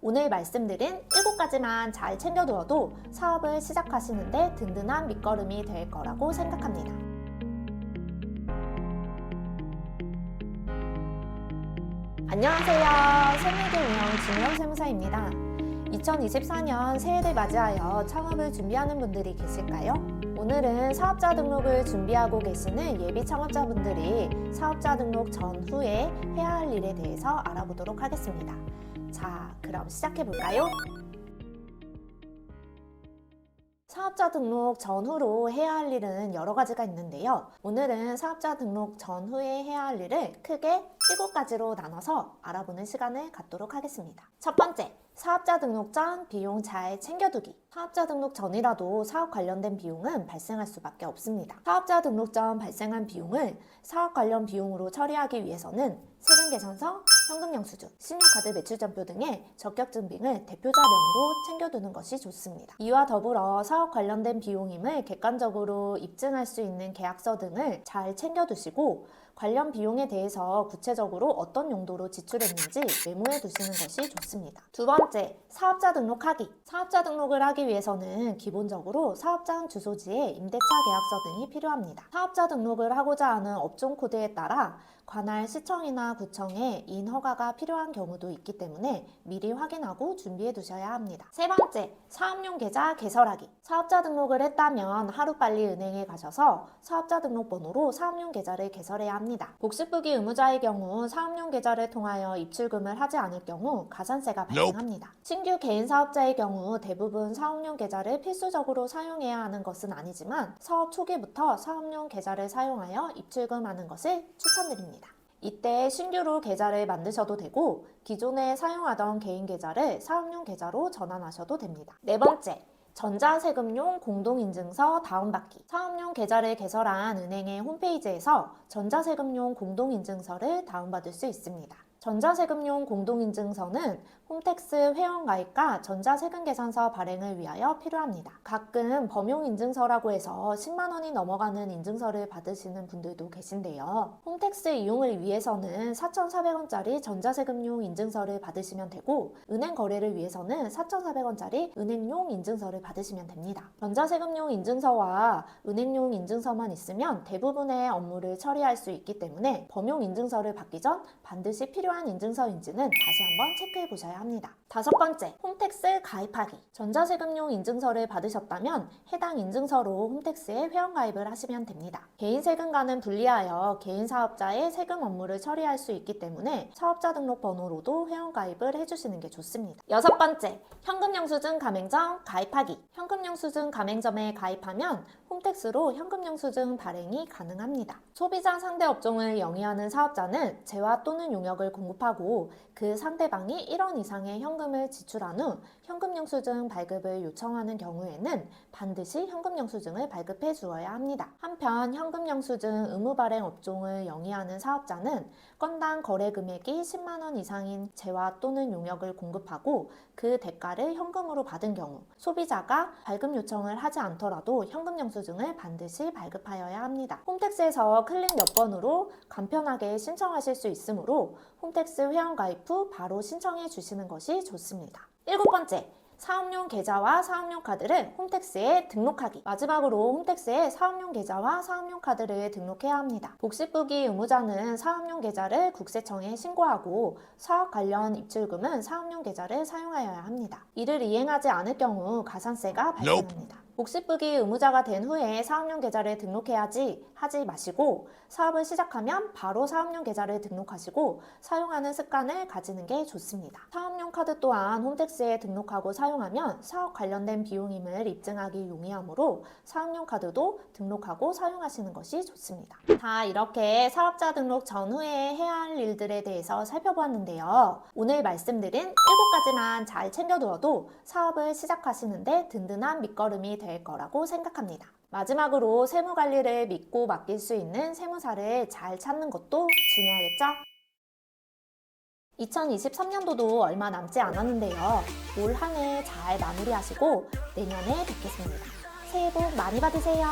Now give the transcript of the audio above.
오늘 말씀드린 7가지만 잘 챙겨두어도 사업을 시작하시는데 든든한 밑거름이 될 거라고 생각합니다. 안녕하세요. 새내기 운영 진영 세무사입니다. 2024년 새해를 맞이하여 창업을 준비하는 분들이 계실까요? 오늘은 사업자 등록을 준비하고 계시는 예비 창업자분들이 사업자 등록 전후에 해야 할 일에 대해서 알아보도록 하겠습니다. 자, 그럼 시작해볼까요? 사업자 등록 전후로 해야 할 일은 여러 가지가 있는데요. 오늘은 사업자 등록 전후에 해야 할 일을 크게 7가지로 나눠서 알아보는 시간을 갖도록 하겠습니다. 첫 번째, 사업자 등록 전 비용 잘 챙겨두기. 사업자 등록 전이라도 사업 관련된 비용은 발생할 수밖에 없습니다. 사업자 등록 전 발생한 비용을 사업 관련 비용으로 처리하기 위해서는 세금계산서, 현금영수증, 신용카드 매출전표 등의 적격증빙을 대표자 명의로 챙겨두는 것이 좋습니다. 이와 더불어 사업 관련된 비용임을 객관적으로 입증할 수 있는 계약서 등을 잘 챙겨두시고 관련 비용에 대해서 구체적으로 어떤 용도로 지출했는지 메모해 두시는 것이 좋습니다. 두 번째, 사업자 등록하기. 사업자 등록을 하기 위해서는 기본적으로 사업장 주소지에 임대차 계약서 등이 필요합니다. 사업자 등록을 하고자 하는 업종 코드에 따라 관할 시청이나 구청에 인허가가 필요한 경우도 있기 때문에 미리 확인하고 준비해 두셔야 합니다. 세 번째, 사업용 계좌 개설하기. 사업자 등록을 했다면 하루빨리 은행에 가셔서 사업자 등록번호로 사업용 계좌를 개설해야 합니다. 복습부기 의무자의 경우 사업용 계좌를 통하여 입출금을 하지 않을 경우 가산세가 발생합니다. 신규 개인 사업자의 경우 대부분 사업용 계좌를 필수적으로 사용해야 하는 것은 아니지만 사업 초기부터 사업용 계좌를 사용하여 입출금하는 것을 추천드립니다. 이때 신규로 계좌를 만드셔도 되고 기존에 사용하던 개인 계좌를 사업용 계좌로 전환하셔도 됩니다. 네 번째, 전자세금용 공동인증서 다운받기. 사업용 계좌를 개설한 은행의 홈페이지에서 전자세금용 공동인증서를 다운받을 수 있습니다. 전자세금용 공동인증서는 홈택스 회원가입과 전자세금계산서 발행을 위하여 필요합니다. 가끔 범용인증서라고 해서 10만 원이 넘어가는 인증서를 받으시는 분들도 계신데요. 홈택스 이용을 위해서는 4,400원짜리 전자세금용 인증서를 받으시면 되고 은행 거래를 위해서는 4,400원짜리 은행용 인증서를 받으시면 됩니다. 전자세금용 인증서와 은행용 인증서만 있으면 대부분의 업무를 처리할 수 있기 때문에 범용 인증서를 받기 전 반드시 필요한 인증서인지는 다시 한번 체크해 보셔야 합니다. 다섯 번째, 홈택스 가입하기. 전자세금용 인증서를 받으셨다면 해당 인증서로 홈택스에 회원가입을 하시면 됩니다. 개인 세금과는 분리하여 개인 사업자의 세금 업무를 처리할 수 있기 때문에 사업자 등록 번호로도 회원가입을 해주시는 게 좋습니다. 여섯 번째, 현금영수증 가맹점 가입하기. 현금영수증 가맹점에 가입하면 홈택스로 현금영수증 발행이 가능합니다. 소비자 상대 업종을 영위하는 사업자는 재화 또는 용역을 공급하고 그 상대방이 1원 이상의 현금을 지출한 후 현금영수증 발급을 요청하는 경우에는 반드시 현금영수증을 발급해 주어야 합니다. 한편 현금영수증 의무 발행 업종을 영위하는 사업자는 건당 거래 금액이 10만 원 이상인 재화 또는 용역을 공급하고 그 대가를 현금으로 받은 경우 소비자가 발급 요청을 하지 않더라도 현금영수증을 반드시 발급하여야 합니다. 홈택스에서 클릭 몇 번으로 간편하게 신청하실 수 있으므로 홈택스 회원가입 후 바로 신청해 주시는 것이 좋습니다. 일곱 번째, 사업용 계좌와 사업용 카드를 홈택스에 등록하기. 마지막으로 홈택스에 사업용 계좌와 사업용 카드를 등록해야 합니다. 복습부기 의무자는 사업용 계좌를 국세청에 신고하고 사업 관련 입출금은 사업용 계좌를 사용하여야 합니다. 이를 이행하지 않을 경우 가산세가 발생합니다. 복습부기 의무자가 된 후에 사업용 계좌를 등록해야지 하지 마시고 사업을 시작하면 바로 사업용 계좌를 등록하시고 사용하는 습관을 가지는 게 좋습니다. 사업용 카드 또한 홈택스에 등록하고 사용하면 사업 관련된 비용임을 입증하기 용이하므로 사업용 카드도 등록하고 사용하시는 것이 좋습니다. 자, 이렇게 사업자 등록 전후에 해야 할 일들에 대해서 살펴보았는데요. 오늘 말씀드린 7가지만 잘 챙겨두어도 사업을 시작하시는데 든든한 밑거름이 될 거라고 생각합니다. 마지막으로 세무관리를 믿고 맡길 수 있는 세무사를 잘 찾는 것도 중요하겠죠? 2023년도도 얼마 남지 않았는데요. 올 한 해 잘 마무리하시고 내년에 뵙겠습니다. 새해 복 많이 받으세요.